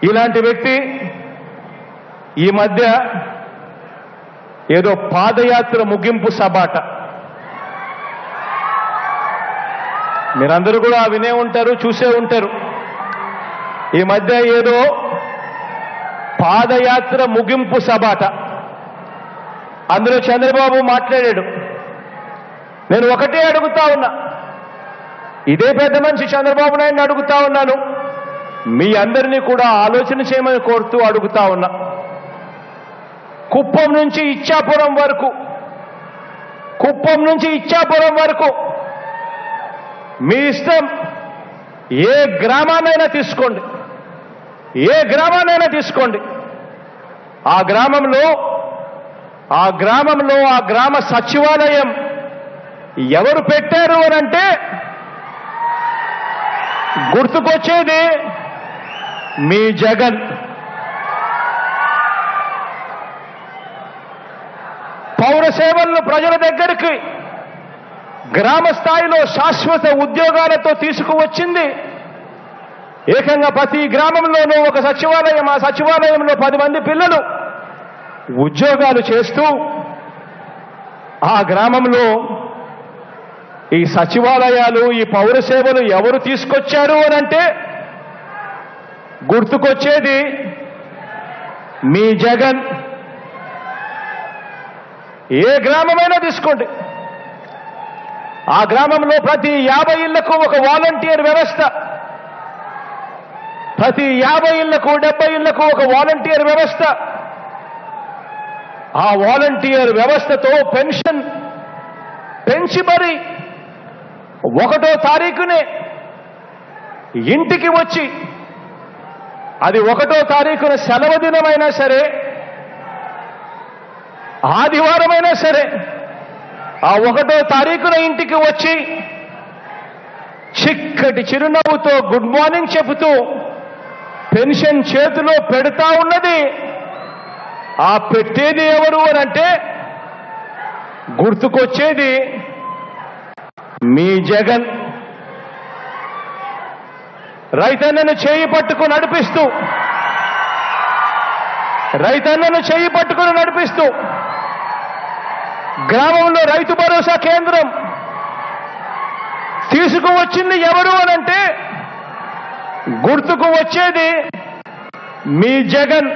ఇలాంటి వ్యక్తి ఈ మధ్య ఏదో పాదయాత్ర ముగింపు సబాట, మీరందరూ కూడా వినే ఉంటారు, చూసే ఉంటారు. ఈ మధ్య ఏదో పాదయాత్ర ముగింపు సబాట, అందులో చంద్రబాబు మాట్లాడాడు. నేను ఒకటే అడుగుతా ఉన్నా, ఇదే పెద్ద మనిషి చంద్రబాబు నాయుడిని అడుగుతా ఉన్నాను, మీ అందరినీ కూడా ఆలోచన చేయమని కోరుతూ అడుగుతా ఉన్నా. కుప్పం నుంచి ఇచ్చాపురం వరకు మీ ఇష్టం, ఏ గ్రామాన్నైనా తీసుకోండి, ఆ గ్రామ సచివాలయం ఎవరు పెట్టారు అనంటే గుర్తుకొచ్చేది మీ జగన్. పౌర సేవలను ప్రజల దగ్గరికి గ్రామ స్థాయిలో శాశ్వత ఉద్యోగాలతో తీసుకువచ్చింది ఏకంగా ప్రతి గ్రామంలోనూ ఒక సచివాలయం, ఆ సచివాలయంలో 10 మంది పిల్లలు ఉద్యోగాలు చేస్తూ ఆ గ్రామంలో ఈ సచివాలయాలు, ఈ పౌర సేవలు ఎవరు తీసుకొచ్చారు అనంటే గుర్తుకొచ్చేది మీ జగన్. ఏ గ్రామమైనా తీసుకోండి, ఆ గ్రామంలో ప్రతి 50 ఇళ్లకు ఒక వాలంటీర్ వ్యవస్థ, ప్రతి 50 ఇళ్లకు 70 ఇళ్లకు ఒక వాలంటీర్ వ్యవస్థ. ఆ వాలంటీర్ వ్యవస్థతో పెన్షన్ పెంచి మరి 1వ తారీఖునే ఇంటికి వచ్చి, అది 1వ తారీఖున సెలవు దినమైనా సరే, ఆదివారమైనా సరే, ఆ 1వ తారీఖున ఇంటికి వచ్చి చిక్కటి చిరునవ్వుతో గుడ్ మార్నింగ్ చెబుతూ పెన్షన్ చేతిలో పెడతా ఉన్నది. ఆ పెట్టేది ఎవరు అనంటే గుర్తుకొచ్చేది మీ జగన్. రైతన్నను చేయి పట్టుకుని నడిపిస్తూ గ్రామంలో రైతు భరోసా కేంద్రం తీసుకువచ్చింది ఎవరు అనంటే గుర్తుకు వచ్చేది మీ జగన్.